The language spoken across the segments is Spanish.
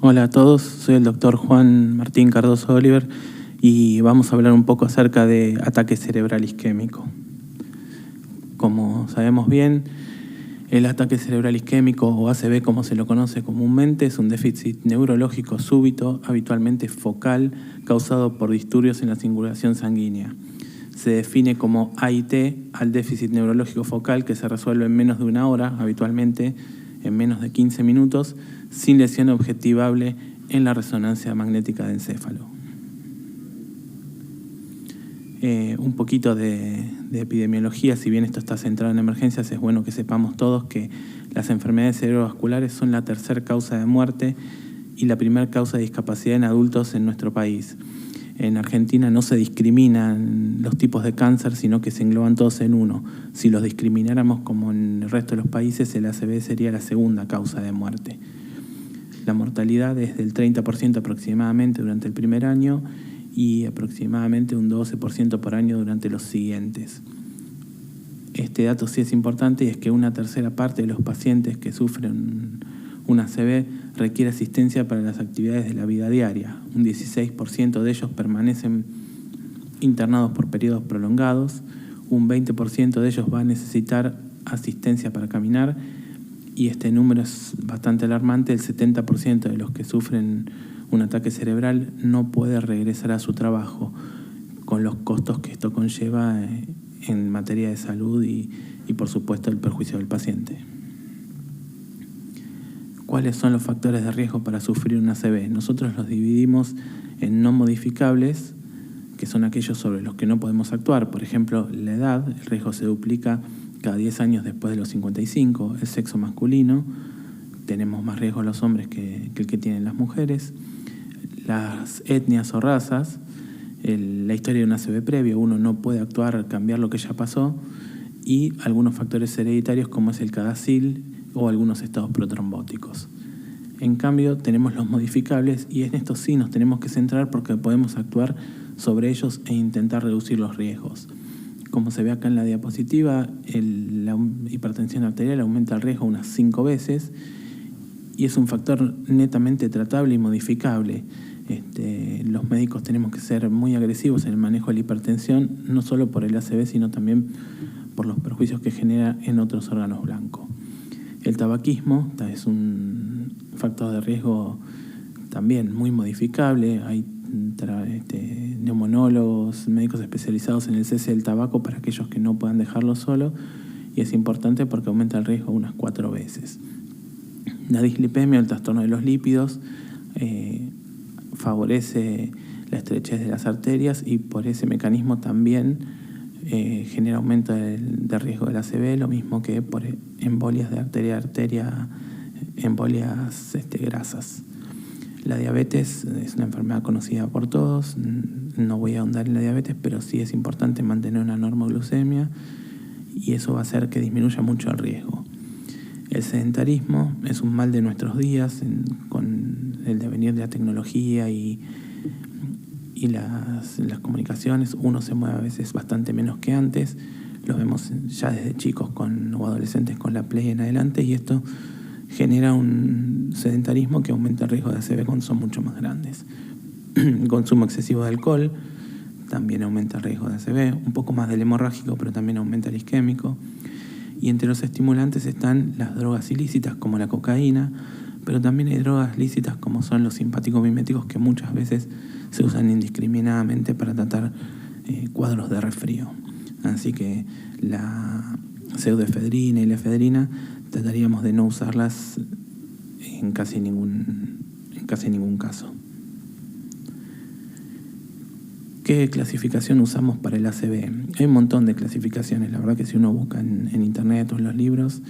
Hola a todos, soy el doctor Juan Martín Cardoso Oliver y vamos a hablar un poco acerca de ataque cerebral isquémico. Como sabemos bien, el ataque cerebral isquémico, o ACV como se lo conoce comúnmente, es un déficit neurológico súbito, habitualmente focal, causado por disturbios en la circulación sanguínea. Se define como AIT al déficit neurológico focal que se resuelve en menos de una hora, habitualmente en menos de 15 minutos, sin lesión objetivable en la resonancia magnética de encéfalo. Un poquito de epidemiología, si bien esto está centrado en emergencias, es bueno que sepamos todos que las enfermedades cerebrovasculares son la tercera causa de muerte y la primera causa de discapacidad en adultos en nuestro país. En Argentina no se discriminan los tipos de cáncer, sino que se engloban todos en uno. Si los discrimináramos como en el resto de los países, el ACV sería la segunda causa de muerte. La mortalidad es del 30% aproximadamente durante el primer año y aproximadamente un 12% por año durante los siguientes. Este dato sí es importante y es que una tercera parte de los pacientes que sufren un ACV requiere asistencia para las actividades de la vida diaria. Un 16% de ellos permanecen internados por periodos prolongados, un 20% de ellos va a necesitar asistencia para caminar y este número es bastante alarmante. El 70% de los que sufren un ataque cerebral no puede regresar a su trabajo, con los costos que esto conlleva en materia de salud y por supuesto el perjuicio del paciente. ¿Cuáles son los factores de riesgo para sufrir un ACV? Nosotros los dividimos en no modificables, que son aquellos sobre los que no podemos actuar. Por ejemplo, la edad, el riesgo se duplica cada 10 años después de los 55. El sexo masculino, tenemos más riesgo los hombres que el que tienen las mujeres. Las etnias o razas, la historia de un ACV previo, uno no puede actuar, cambiar lo que ya pasó, y algunos factores hereditarios como es el CADASIL o algunos estados protrombóticos. En cambio, tenemos los modificables y en estos sí nos tenemos que centrar porque podemos actuar sobre ellos e intentar reducir los riesgos. Como se ve acá en la diapositiva, la hipertensión arterial aumenta el riesgo unas 5 veces y es un factor netamente tratable y modificable. Los médicos tenemos que ser muy agresivos en el manejo de la hipertensión, no solo por el ACV, sino también por los perjuicios que genera en otros órganos blancos. El tabaquismo es un factor de riesgo también muy modificable. Hay neumonólogos, médicos especializados en el cese del tabaco para aquellos que no puedan dejarlo solo, y es importante porque aumenta el riesgo unas 4 veces. La dislipemia, el trastorno de los lípidos, favorece la estrechez de las arterias y por ese mecanismo también genera aumento del riesgo del ACV, lo mismo que por embolias de arteria a arteria, embolias grasas. La diabetes es una enfermedad conocida por todos, no voy a ahondar en la diabetes, pero sí es importante mantener una normoglucemia y eso va a hacer que disminuya mucho el riesgo. El sedentarismo es un mal de nuestros días con el devenir de la tecnología y las comunicaciones. Uno se mueve a veces bastante menos que antes, lo vemos ya desde chicos o adolescentes con la Play en adelante, y esto genera un sedentarismo que aumenta el riesgo de ACV cuando son mucho más grandes. El consumo excesivo de alcohol también aumenta el riesgo de ACV, un poco más del hemorrágico, pero también aumenta el isquémico. Y entre los estimulantes están las drogas ilícitas como la cocaína, pero también hay drogas lícitas como son los simpáticos miméticos que muchas veces se usan indiscriminadamente para tratar cuadros de resfrío. Así que la pseudoefedrina y la efedrina trataríamos de no usarlas en casi ningún caso. ¿Qué clasificación usamos para el ACV? Hay un montón de clasificaciones, la verdad que si uno busca en internet o en los libros,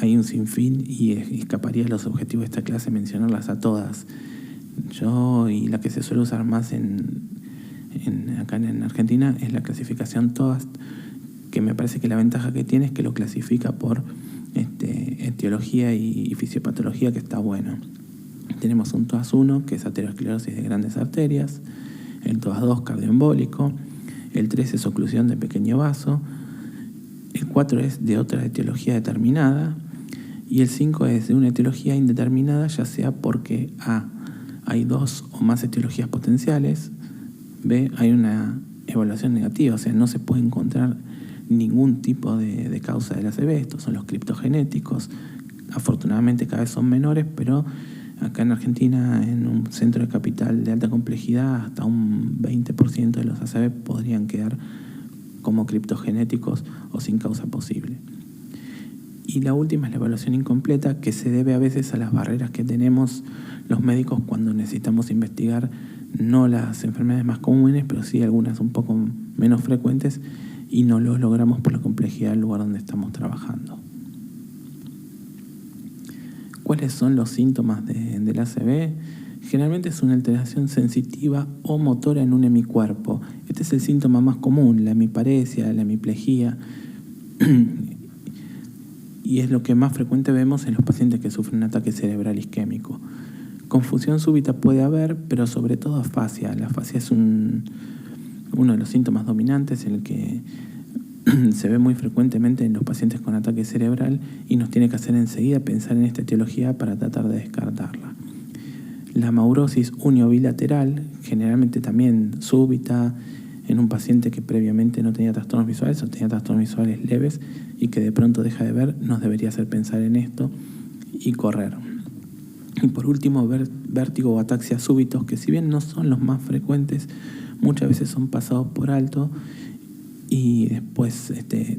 hay un sinfín y escaparía a los objetivos de esta clase mencionarlas a todas. Y la que se suele usar más acá en Argentina es la clasificación TOAST, que me parece que la ventaja que tiene es que lo clasifica por etiología y fisiopatología, que está bueno. Tenemos un TOAST 1, que es aterosclerosis de grandes arterias, el TOAST 2, cardioembólico, el 3 es oclusión de pequeño vaso, el 4 es de otra etiología determinada, Y el 5 es de una etiología indeterminada, ya sea porque A, hay 2 o más etiologías potenciales, B, hay una evaluación negativa, o sea, no se puede encontrar ningún tipo de causa del ACV. Estos son los criptogenéticos. Afortunadamente cada vez son menores, pero acá en Argentina, en un centro de capital de alta complejidad, hasta un 20% de los ACV podrían quedar como criptogenéticos o sin causa posible. Y la última es la evaluación incompleta, que se debe a veces a las barreras que tenemos los médicos cuando necesitamos investigar no las enfermedades más comunes, pero sí algunas un poco menos frecuentes, y no lo logramos por la complejidad del lugar donde estamos trabajando. ¿Cuáles son los síntomas del ACV? Generalmente es una alteración sensitiva o motora en un hemicuerpo. Este es el síntoma más común, la hemiparesia, la hemiplegia, y es lo que más frecuente vemos en los pacientes que sufren un ataque cerebral isquémico. Confusión súbita puede haber, pero sobre todo afasia. La afasia es uno de los síntomas dominantes en el que se ve muy frecuentemente en los pacientes con ataque cerebral y nos tiene que hacer enseguida pensar en esta etiología para tratar de descartarla. La maurosis uniobilateral, generalmente también súbita, en un paciente que previamente no tenía trastornos visuales o tenía trastornos visuales leves y que de pronto deja de ver, nos debería hacer pensar en esto y correr. Y por último, vértigo o ataxia súbitos, que si bien no son los más frecuentes, muchas veces son pasados por alto y después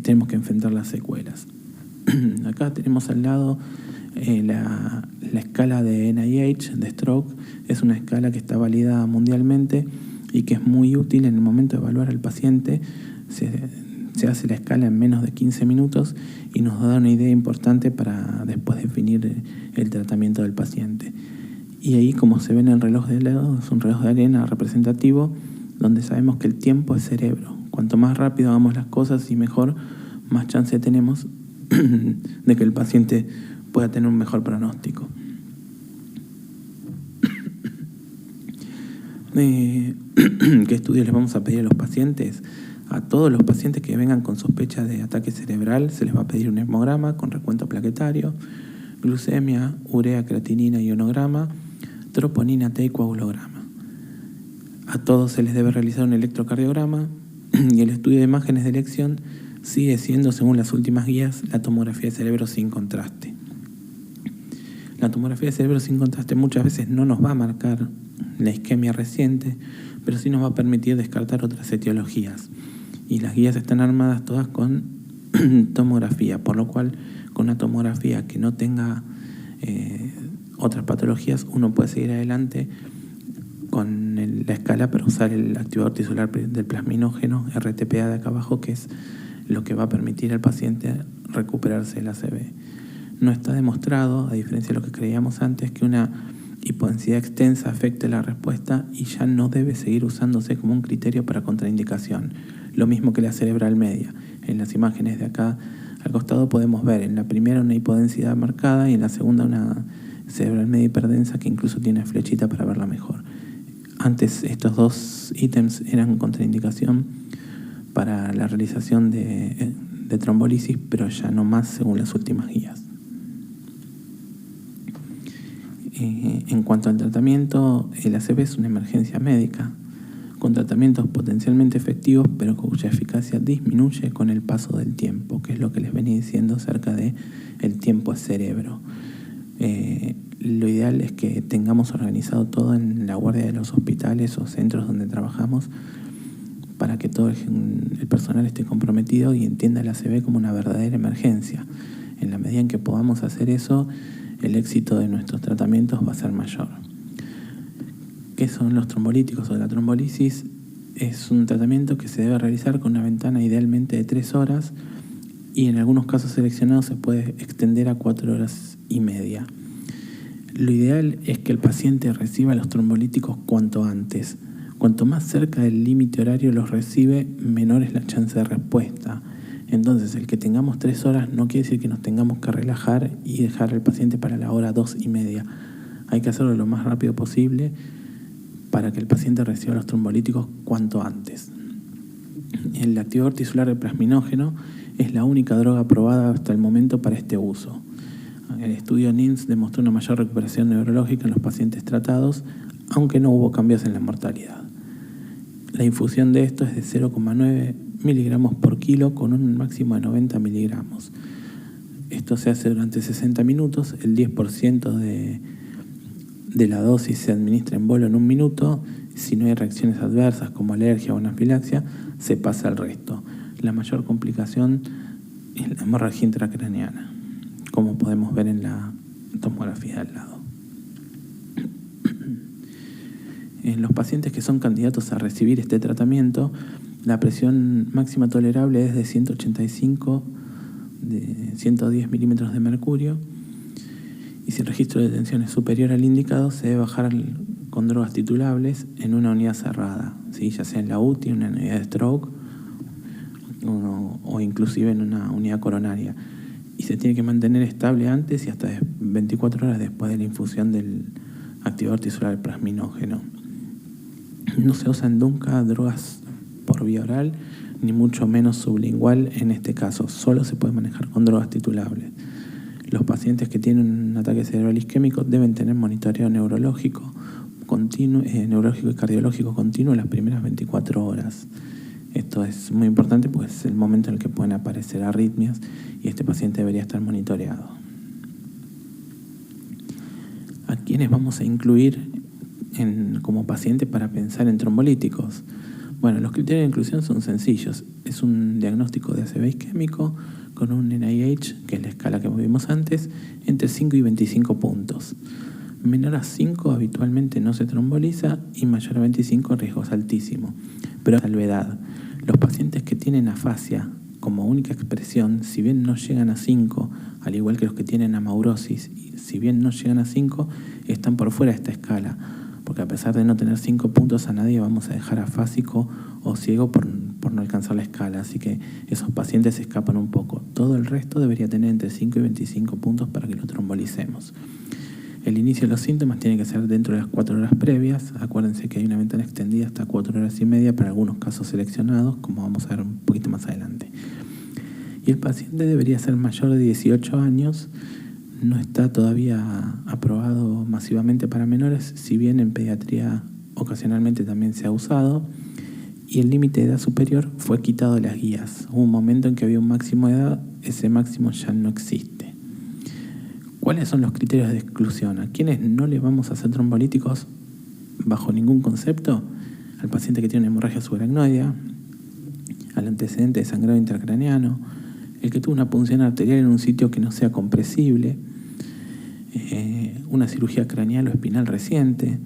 tenemos que enfrentar las secuelas. Acá tenemos al lado la escala de NIH, de stroke. Es una escala que está validada mundialmente y que es muy útil en el momento de evaluar al paciente. Se hace la escala en menos de 15 minutos y nos da una idea importante para después definir el tratamiento del paciente. Y ahí, como se ve en el reloj de lado, es un reloj de arena representativo donde sabemos que el tiempo es cerebro. Cuanto más rápido hagamos las cosas y mejor, más chance tenemos de que el paciente pueda tener un mejor pronóstico. ¿Qué estudios les vamos a pedir a los pacientes? A todos los pacientes que vengan con sospecha de ataque cerebral se les va a pedir un hemograma con recuento plaquetario, glucemia, urea, creatinina, ionograma, troponina T y coagulograma. A todos se les debe realizar un electrocardiograma y el estudio de imágenes de elección sigue siendo, según las últimas guías, la tomografía de cerebro sin contraste. La tomografía de cerebro sin contraste muchas veces no nos va a marcar la isquemia reciente, pero sí nos va a permitir descartar otras etiologías. Y las guías están armadas todas con tomografía, por lo cual con una tomografía que no tenga otras patologías, uno puede seguir adelante con la escala para usar el activador tisular del plasminógeno, RTPA de acá abajo, que es lo que va a permitir al paciente recuperarse del ACV. No está demostrado, a diferencia de lo que creíamos antes, que una hipodensidad extensa afecte la respuesta y ya no debe seguir usándose como un criterio para contraindicación. Lo mismo que la cerebral media. En las imágenes de acá al costado podemos ver en la primera una hipodensidad marcada y en la segunda una cerebral media hiperdensa que incluso tiene flechita para verla mejor. Antes estos dos ítems eran contraindicación para la realización de trombolisis, pero ya no más según las últimas guías. En cuanto al tratamiento, el ACV es una emergencia médica con tratamientos potencialmente efectivos, pero cuya eficacia disminuye con el paso del tiempo, que es lo que les venía diciendo acerca de el tiempo es cerebro. Lo ideal es que tengamos organizado todo en la guardia de los hospitales o centros donde trabajamos para que todo el personal esté comprometido y entienda el ACV como una verdadera emergencia. En la medida en que podamos hacer eso, el éxito de nuestros tratamientos va a ser mayor. ¿Qué son los trombolíticos o la trombolisis? Es un tratamiento que se debe realizar con una ventana idealmente de 3 horas y en algunos casos seleccionados se puede extender a 4 horas y media. Lo ideal es que el paciente reciba los trombolíticos cuanto antes. Cuanto más cerca del límite horario los recibe, menor es la chance de respuesta. Entonces, el que tengamos 3 horas no quiere decir que nos tengamos que relajar y dejar al paciente para la hora 2 y media. Hay que hacerlo lo más rápido posible para que el paciente reciba los trombolíticos cuanto antes. El activador tisular de plasminógeno es la única droga aprobada hasta el momento para este uso. El estudio NINS demostró una mayor recuperación neurológica en los pacientes tratados, aunque no hubo cambios en la mortalidad. La infusión de esto es de 0,9 miligramos por kilo con un máximo de 90 miligramos. Esto se hace durante 60 minutos, el 10% de la dosis se administra en bolo en 1 minuto. Si no hay reacciones adversas como alergia o anafilaxia, se pasa al resto. La mayor complicación es la hemorragia intracraneana, como podemos ver en la tomografía de al lado. En los pacientes que son candidatos a recibir este tratamiento, la presión máxima tolerable es de 185 de 110 milímetros de mercurio, y si el registro de tensión es superior al indicado, se debe bajar con drogas titulables en una unidad cerrada, ¿sí? Ya sea en la UTI, una unidad de stroke o inclusive en una unidad coronaria. Y se tiene que mantener estable antes y hasta 24 horas después de la infusión del activador tisular plasminógeno. No se usan nunca drogas por vía oral, ni mucho menos sublingual en este caso. Solo se puede manejar con drogas titulables. Los pacientes que tienen un ataque cerebral isquémico deben tener monitoreo neurológico y cardiológico continuo las primeras 24 horas. Esto es muy importante porque es el momento en el que pueden aparecer arritmias y este paciente debería estar monitoreado. ¿A quiénes vamos a incluir como paciente para pensar en trombolíticos? Bueno, los criterios de inclusión son sencillos. Es un diagnóstico de ACV isquémico con un NIH, que es la escala que vimos antes, entre 5 y 25 puntos. Menor a 5 habitualmente no se tromboliza y mayor a 25 riesgo es altísimo. Pero salvedad, los pacientes que tienen afasia como única expresión, si bien no llegan a 5, al igual que los que tienen amaurosis, si bien no llegan a 5, están por fuera de esta escala, porque a pesar de no tener 5 puntos, a nadie vamos a dejar afásico o ciego por no alcanzar la escala, así que esos pacientes se escapan un poco. Todo el resto debería tener entre 5 y 25 puntos para que lo trombolicemos. El inicio de los síntomas tiene que ser dentro de las 4 horas previas. Acuérdense que hay una ventana extendida hasta 4 horas y media para algunos casos seleccionados, como vamos a ver un poquito más adelante. Y el paciente debería ser mayor de 18 años. No está todavía aprobado masivamente para menores, si bien en pediatría ocasionalmente también se ha usado. Y el límite de edad superior fue quitado de las guías. Hubo un momento en que había un máximo de edad, ese máximo ya no existe. ¿Cuáles son los criterios de exclusión? ¿A quiénes no le vamos a hacer trombolíticos bajo ningún concepto? Al paciente que tiene una hemorragia subaracnoidea, al antecedente de sangrado intracraneano, el que tuvo una punción arterial en un sitio que no sea compresible, una cirugía craneal o espinal reciente,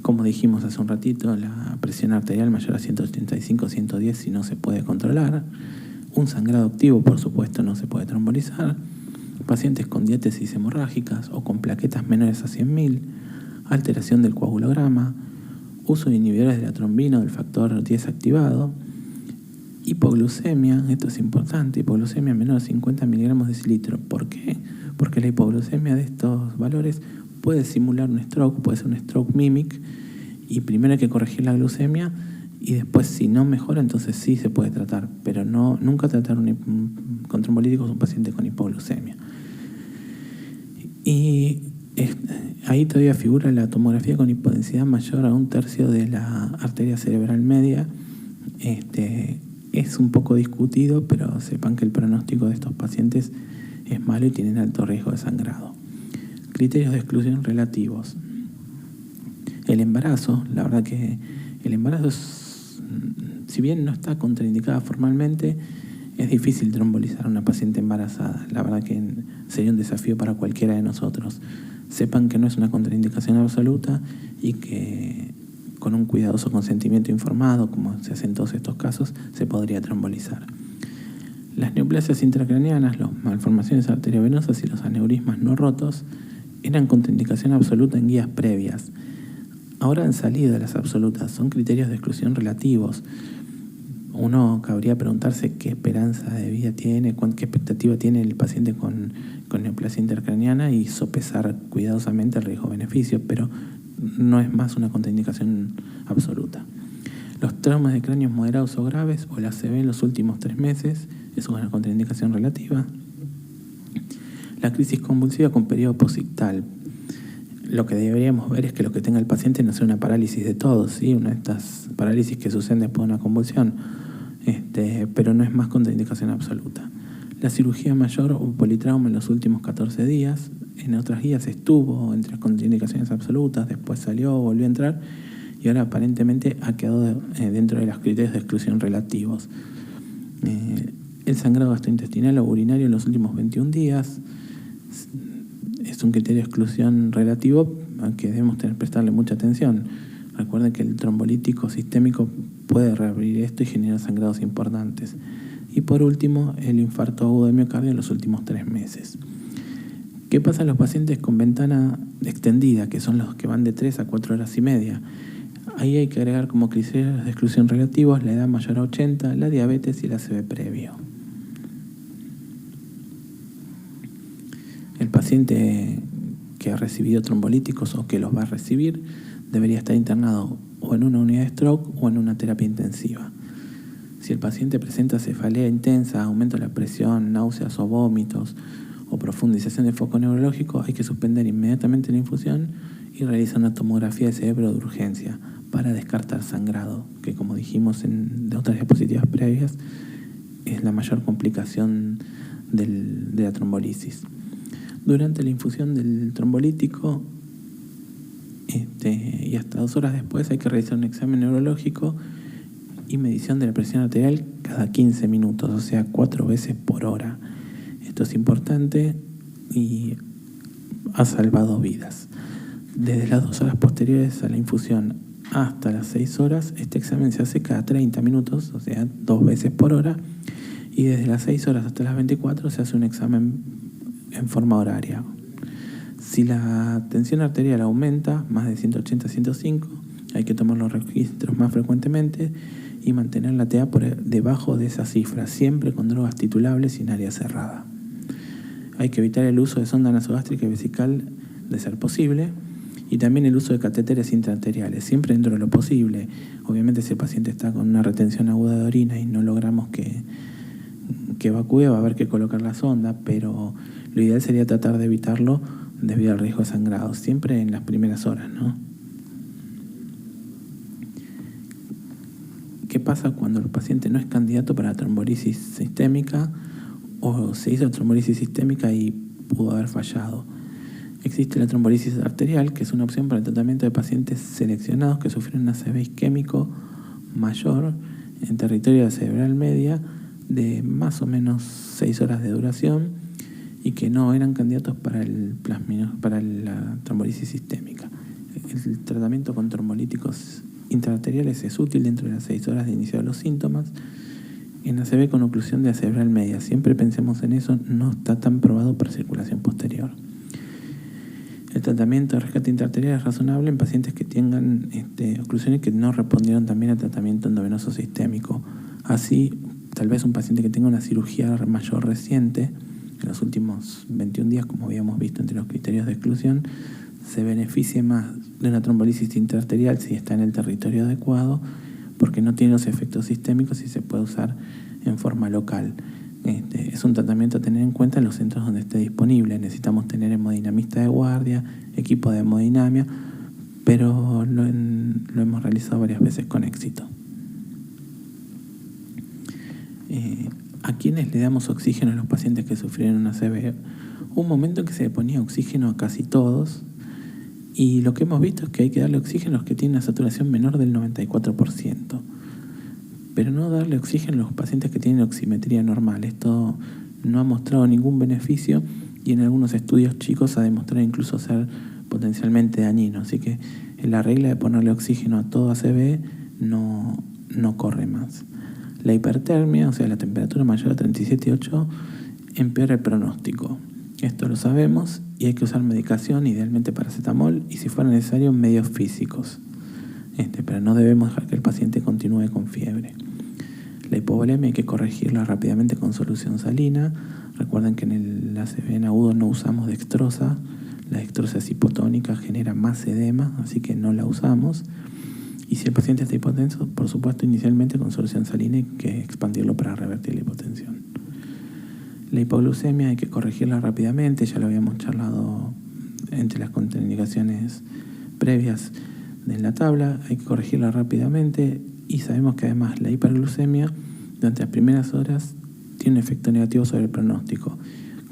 como dijimos hace un ratito, la presión arterial mayor a 185-110 si no se puede controlar, un sangrado activo, por supuesto, no se puede trombolizar, pacientes con diátesis hemorrágicas o con plaquetas menores a 100.000, alteración del coagulograma, uso de inhibidores de la trombina o del factor 10 activado, hipoglucemia, esto es importante, hipoglucemia menor a 50 miligramos de decilitro. ¿Por qué? Porque la hipoglucemia de estos valores puede simular un stroke, puede ser un stroke mimic, y primero hay que corregir la glucemia y después si no mejora entonces sí se puede tratar, pero nunca tratar con trombolíticos un paciente con hipoglucemia. Y ahí todavía figura la tomografía con hipodensidad mayor a 1/3 de la arteria cerebral media. Es un poco discutido, pero sepan que el pronóstico de estos pacientes es malo y tienen alto riesgo de sangrado. Criterios de exclusión relativos. El embarazo, la verdad que el embarazo si bien no está contraindicada formalmente, es difícil trombolizar a una paciente embarazada. La verdad que sería un desafío para cualquiera de nosotros. Sepan que no es una contraindicación absoluta y que con un cuidadoso consentimiento informado, como se hace en todos estos casos, se podría trombolizar. Las neoplasias intracraneanas, las malformaciones arteriovenosas y los aneurismas no rotos eran contraindicación absoluta en guías previas. Ahora han salido de las absolutas, son criterios de exclusión relativos. Uno cabría preguntarse qué esperanza de vida tiene, qué expectativa tiene el paciente con neoplasia intracraneana y sopesar cuidadosamente el riesgo-beneficio, pero no es más una contraindicación absoluta. Los traumas de cráneo moderados o graves o la ACV en los últimos 3 meses es una contraindicación relativa. la crisis convulsiva con periodo posictal. Lo que deberíamos ver es que lo que tenga el paciente no sea una parálisis de todo, ¿sí? Una de estas parálisis que suceden después de una convulsión, pero no es más contraindicación absoluta. La cirugía mayor o politrauma en los últimos 14 días, en otras guías estuvo entre las contraindicaciones absolutas, después salió, volvió a entrar y ahora aparentemente ha quedado dentro de los criterios de exclusión relativos. El sangrado gastrointestinal o urinario en los últimos 21 días es un criterio de exclusión relativo al que debemos prestarle mucha atención. Recuerden que el trombolítico sistémico puede reabrir esto y generar sangrados importantes. Y por último, el infarto agudo de miocardio en los últimos 3 meses. ¿Qué pasa a los pacientes con ventana extendida, que son los que van de 3 a 4 horas y media? Ahí hay que agregar como criterios de exclusión relativos la edad mayor a 80, la diabetes y el ACV previo. El paciente que ha recibido trombolíticos o que los va a recibir debería estar internado o en una unidad de stroke o en una terapia intensiva. Si el paciente presenta cefalea intensa, aumento de la presión, náuseas o vómitos o profundización de foco neurológico, hay que suspender inmediatamente la infusión y realizar una tomografía de cerebro de urgencia para descartar sangrado, que como dijimos de otras diapositivas previas, es la mayor complicación de la trombolisis. Durante la infusión del trombolítico y hasta 2 horas después hay que realizar un examen neurológico y medición de la presión arterial cada 15 minutos, o sea, 4 veces por hora. Esto es importante y ha salvado vidas. Desde las 2 horas posteriores a la infusión hasta las 6 horas, este examen se hace cada 30 minutos, o sea, 2 veces por hora, y desde las 6 horas hasta las 24 se hace un examen en forma horaria. Si la tensión arterial aumenta más de 180 a 105, hay que tomar los registros más frecuentemente y mantener la TA por debajo de esa cifra, siempre con drogas titulables y en área cerrada. Hay que evitar el uso de sonda nasogástrica y vesical de ser posible, y también el uso de catéteres intraarteriales, siempre dentro de lo posible. Obviamente si el paciente está con una retención aguda de orina y no logramos que evacúe, va a haber que colocar la sonda, pero lo ideal sería tratar de evitarlo debido al riesgo de sangrado, siempre en las primeras horas, ¿no? ¿Qué pasa cuando el paciente no es candidato para trombolisis sistémica o se hizo trombolisis sistémica y pudo haber fallado? Existe la trombolisis arterial, que es una opción para el tratamiento de pacientes seleccionados que sufrieron un ACV isquémico mayor en territorio cerebral media de más o menos 6 horas de duración y que no eran candidatos para la trombolisis sistémica. El tratamiento con trombolíticos intraarteriales es útil dentro de las 6 horas de inicio de los síntomas. En ACV con oclusión de cerebral media, siempre pensemos en eso, no está tan probado para circulación posterior. El tratamiento de rescate intraarterial es razonable en pacientes que tengan oclusiones que no respondieron también al tratamiento endovenoso sistémico. Así, tal vez un paciente que tenga una cirugía mayor reciente, en los últimos 21 días, como habíamos visto entre los criterios de exclusión, se beneficie más de una trombolisis intraarterial si está en el territorio adecuado, porque no tiene los efectos sistémicos y se puede usar en forma local. Es un tratamiento a tener en cuenta en los centros donde esté disponible. Necesitamos tener hemodinamista de guardia, equipo de hemodinamia, pero lo hemos realizado varias veces con éxito. ¿A quiénes le damos oxígeno a los pacientes que sufrieron una ACV? Hubo un momento en que se le ponía oxígeno a casi todos, y lo que hemos visto es que hay que darle oxígeno a los que tienen una saturación menor del 94%, pero no darle oxígeno a los pacientes que tienen oximetría normal. Esto no ha mostrado ningún beneficio y en algunos estudios chicos ha demostrado incluso ser potencialmente dañino, así que la regla de ponerle oxígeno a todo ACV no corre más. La hipertermia, o sea, la temperatura mayor a 37,8, empeora el pronóstico. Esto lo sabemos y hay que usar medicación, idealmente paracetamol, y si fuera necesario, medios físicos. Pero no debemos dejar que el paciente continúe con fiebre. La hipovolemia hay que corregirla rápidamente con solución salina. Recuerden que en el ACV en agudo no usamos dextrosa. La dextrosa es hipotónica, genera más edema, así que no la usamos. Y si el paciente está hipotenso, por supuesto, inicialmente con solución salina hay que expandirlo para revertir la hipotensión. La hipoglucemia hay que corregirla rápidamente, ya lo habíamos charlado entre las contraindicaciones previas de la tabla, hay que corregirla rápidamente y sabemos que además la hiperglucemia durante las primeras horas tiene un efecto negativo sobre el pronóstico,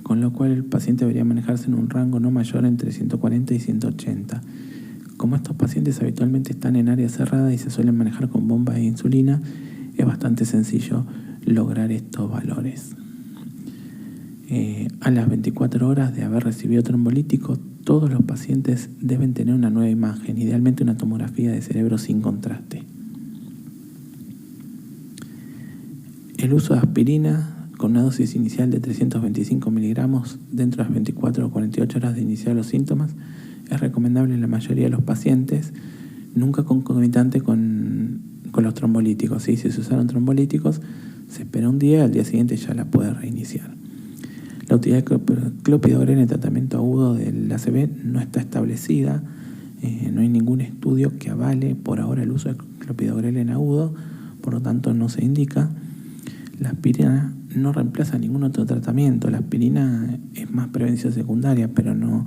con lo cual el paciente debería manejarse en un rango no mayor entre 140 y 180. Como estos pacientes habitualmente están en área cerrada y se suelen manejar con bombas de insulina, es bastante sencillo lograr estos valores. A las 24 horas de haber recibido trombolítico, todos los pacientes deben tener una nueva imagen, idealmente una tomografía de cerebro sin contraste. El uso de aspirina con una dosis inicial de 325 miligramos dentro de las 24 o 48 horas de iniciar los síntomas es recomendable en la mayoría de los pacientes, nunca concomitante con los trombolíticos. ¿Sí? Si se usaron trombolíticos, se espera un día, al día siguiente ya la puede reiniciar. La utilidad de clopidogrel en el tratamiento agudo del ACV no está establecida, no hay ningún estudio que avale por ahora el uso de clopidogrel en agudo, por lo tanto no se indica. La aspirina no reemplaza ningún otro tratamiento, la aspirina es más prevención secundaria, pero no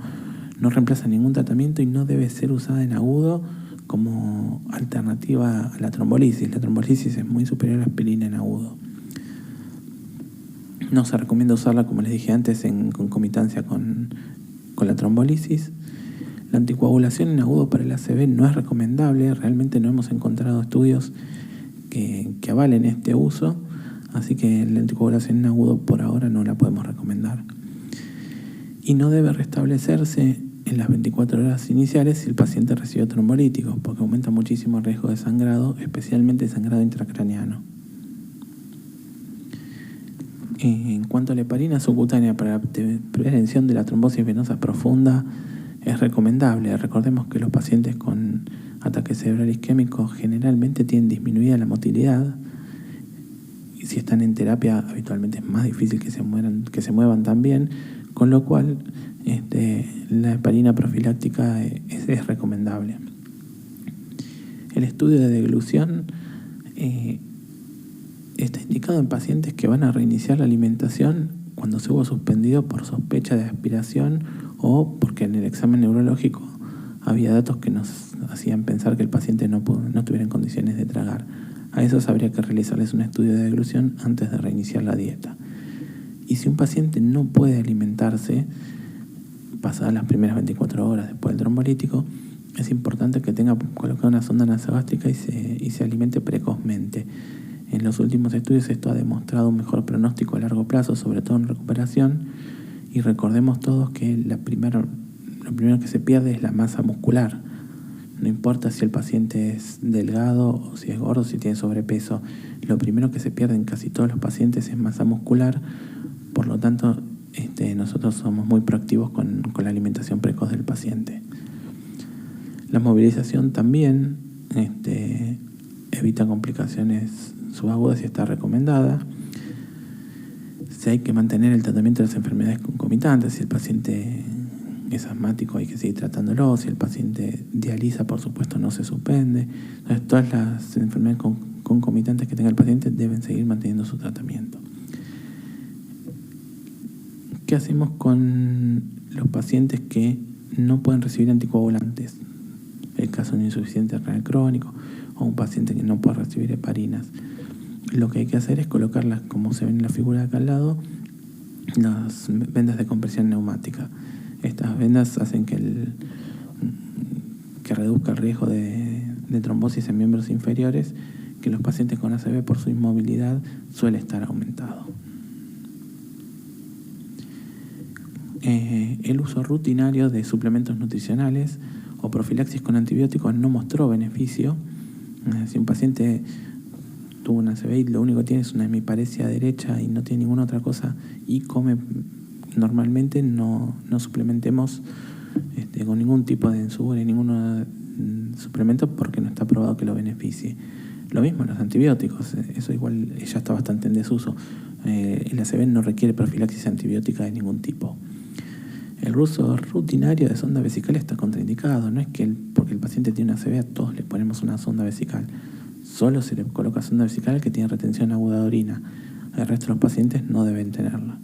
reemplaza ningún tratamiento y no debe ser usada en agudo como alternativa a la trombolisis. La trombolisis es muy superior a la aspirina en agudo. No se recomienda usarla, como les dije antes, en concomitancia con la trombolisis. La anticoagulación en agudo para el ACV no es recomendable, realmente no hemos encontrado estudios que avalen este uso, así que la anticoagulación en agudo por ahora no la podemos recomendar. Y no debe restablecerse en las 24 horas iniciales si el paciente recibió trombolíticos, porque aumenta muchísimo el riesgo de sangrado, especialmente sangrado intracraneano. En cuanto a la heparina subcutánea para la prevención de la trombosis venosa profunda, es recomendable. Recordemos que los pacientes con ataque cerebral isquémico generalmente tienen disminuida la motilidad, y si están en terapia habitualmente es más difícil que se muevan también, con lo cual la heparina profiláctica es recomendable. El estudio de deglución está indicado en pacientes que van a reiniciar la alimentación cuando se hubo suspendido por sospecha de aspiración o porque en el examen neurológico había datos que nos hacían pensar que el paciente no estuviera en condiciones de tragar. A esos habría que realizarles un estudio de deglución antes de reiniciar la dieta. Y si un paciente no puede alimentarse pasadas las primeras 24 horas después del trombolítico, es importante que tenga colocada una sonda nasogástrica y se alimente precozmente. En los últimos estudios esto ha demostrado un mejor pronóstico a largo plazo, sobre todo en recuperación, y recordemos todos que lo primero que se pierde es la masa muscular. No importa si el paciente es delgado o si es gordo, si tiene sobrepeso, lo primero que se pierde en casi todos los pacientes es masa muscular. Por lo tanto, nosotros somos muy proactivos con la alimentación precoz del paciente. La movilización también evita complicaciones subagudas y está recomendada. Si hay que mantener el tratamiento de las enfermedades concomitantes, si el paciente es asmático hay que seguir tratándolo, si el paciente dializa por supuesto no se suspende. Entonces todas las enfermedades concomitantes que tenga el paciente deben seguir manteniendo su tratamiento. ¿Qué hacemos con los pacientes que no pueden recibir anticoagulantes? El caso de un insuficiente renal crónico o un paciente que no puede recibir heparinas. Lo que hay que hacer es colocarlas, como se ve en la figura de acá al lado, las vendas de compresión neumática. Estas vendas hacen que reduzca el riesgo de trombosis en miembros inferiores, que los pacientes con ACV por su inmovilidad suele estar aumentado. El uso rutinario de suplementos nutricionales o profilaxis con antibióticos no mostró beneficio. Si un paciente tuvo una ACV y lo único que tiene es una hemiparesia derecha y no tiene ninguna otra cosa y come normalmente, no suplementemos con ningún tipo de ensura y ningún suplemento porque no está probado que lo beneficie. Lo mismo los antibióticos, eso igual ya está bastante en desuso. El ACV no requiere profilaxis antibiótica de ningún tipo. El uso rutinario de sonda vesical está contraindicado. No es que porque el paciente tiene una ACV a todos le ponemos una sonda vesical. Solo se le coloca sonda vesical al que tiene retención aguda de orina. El resto de los pacientes no deben tenerla.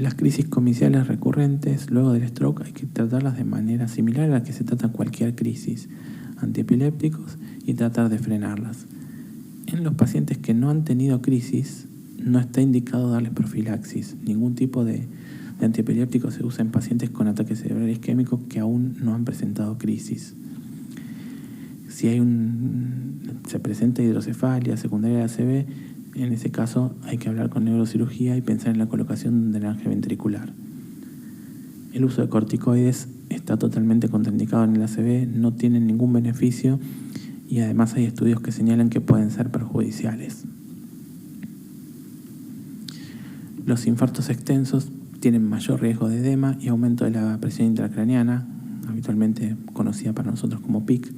Las crisis comiciales recurrentes luego del stroke hay que tratarlas de manera similar a la que se trata cualquier crisis, antiepilépticos, y tratar de frenarlas. En los pacientes que no han tenido crisis, no está indicado darles profilaxis. Ningún tipo de antiepiléptico se usa en pacientes con ataque cerebral isquémico que aún no han presentado crisis. Si se presenta hidrocefalia secundaria de ACV, en ese caso hay que hablar con neurocirugía y pensar en la colocación del drenaje ventricular. El uso de corticoides está totalmente contraindicado en el ACV, no tienen ningún beneficio y además hay estudios que señalan que pueden ser perjudiciales. Los infartos extensos tienen mayor riesgo de edema y aumento de la presión intracraneana, habitualmente conocida para nosotros como PIC,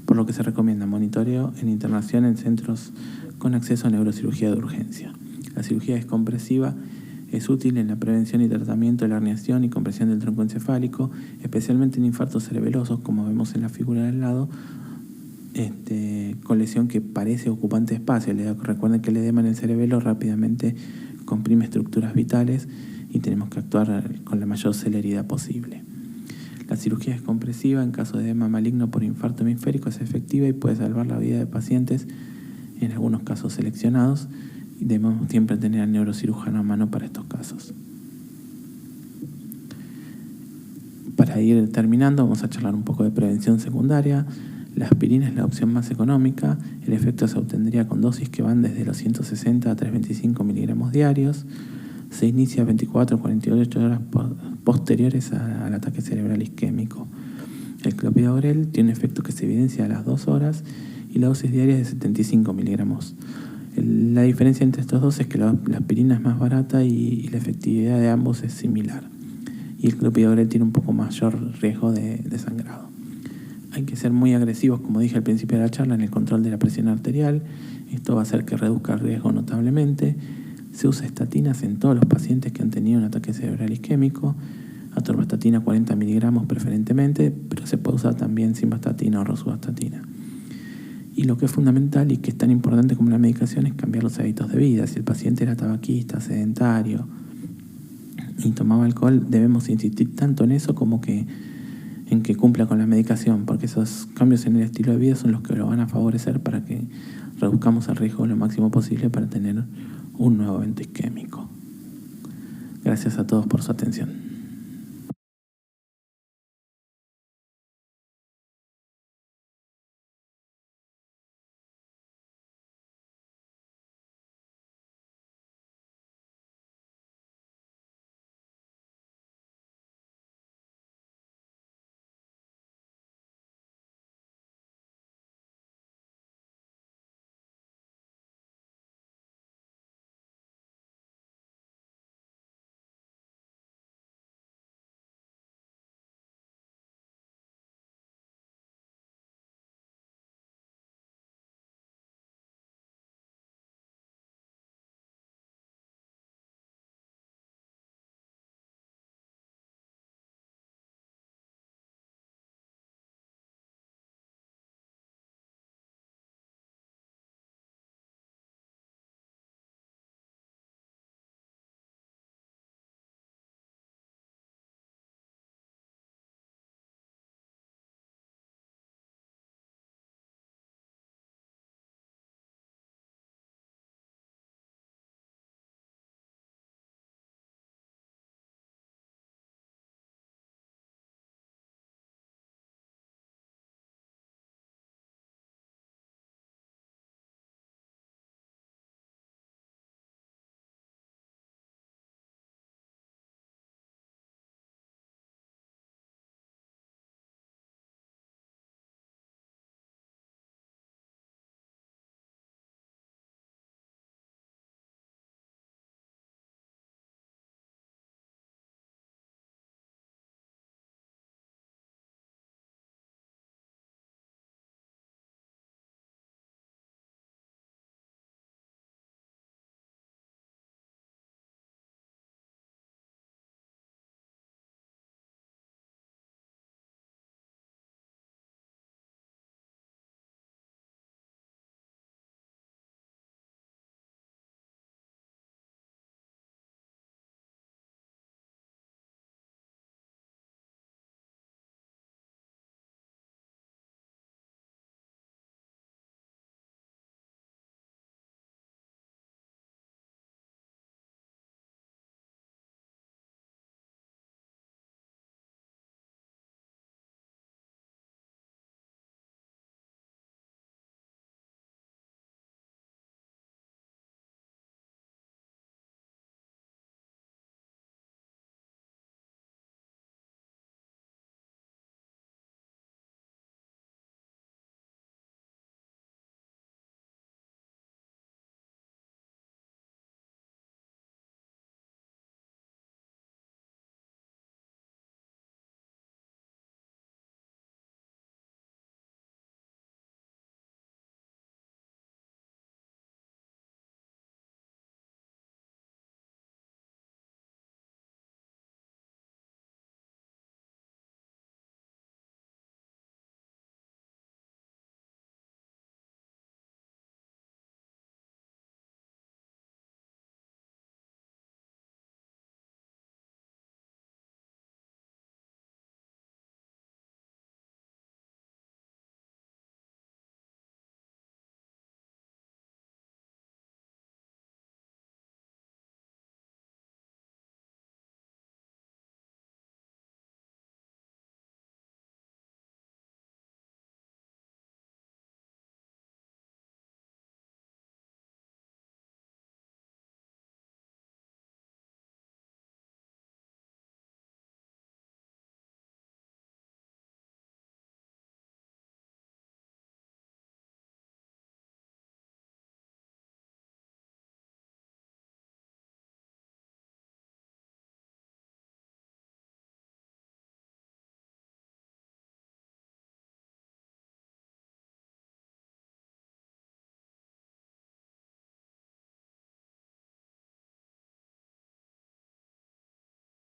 por lo que se recomienda monitoreo en internación en centros con acceso a neurocirugía de urgencia. La cirugía descompresiva es útil en la prevención y tratamiento de la herniación y compresión del tronco encefálico, especialmente en infartos cerebelosos, como vemos en la figura del lado, con lesión que parece ocupante de espacio. Recuerden que el edema en el cerebelo rápidamente comprime estructuras vitales y tenemos que actuar con la mayor celeridad posible. La cirugía descompresiva en caso de edema maligno por infarto hemisférico es efectiva y puede salvar la vida de pacientes en algunos casos seleccionados, y debemos siempre tener al neurocirujano a mano para estos casos. Para ir terminando, vamos a charlar un poco de prevención secundaria. La aspirina es la opción más económica. El efecto se obtendría con dosis que van desde los 160 a 325 miligramos diarios. Se inicia 24 a 48 horas posteriores al ataque cerebral isquémico. El clopidogrel tiene un efecto que se evidencia a las 2 horas y la dosis diaria es de 75 miligramos. La diferencia entre estos dos es que la aspirina es más barata y la efectividad de ambos es similar. Y el clopidogrel tiene un poco mayor riesgo de sangrado. Hay que ser muy agresivos, como dije al principio de la charla, en el control de la presión arterial. Esto va a hacer que reduzca el riesgo notablemente. Se usa estatinas en todos los pacientes que han tenido un ataque cerebral isquémico. Atorvastatina 40 miligramos preferentemente, pero se puede usar también simvastatina o rosuvastatina. Y lo que es fundamental y que es tan importante como la medicación es cambiar los hábitos de vida. Si el paciente era tabaquista, sedentario y tomaba alcohol, debemos insistir tanto en eso como en que cumpla con la medicación, porque esos cambios en el estilo de vida son los que lo van a favorecer para que reduzcamos el riesgo lo máximo posible para tener un nuevo evento isquémico. Gracias a todos por su atención.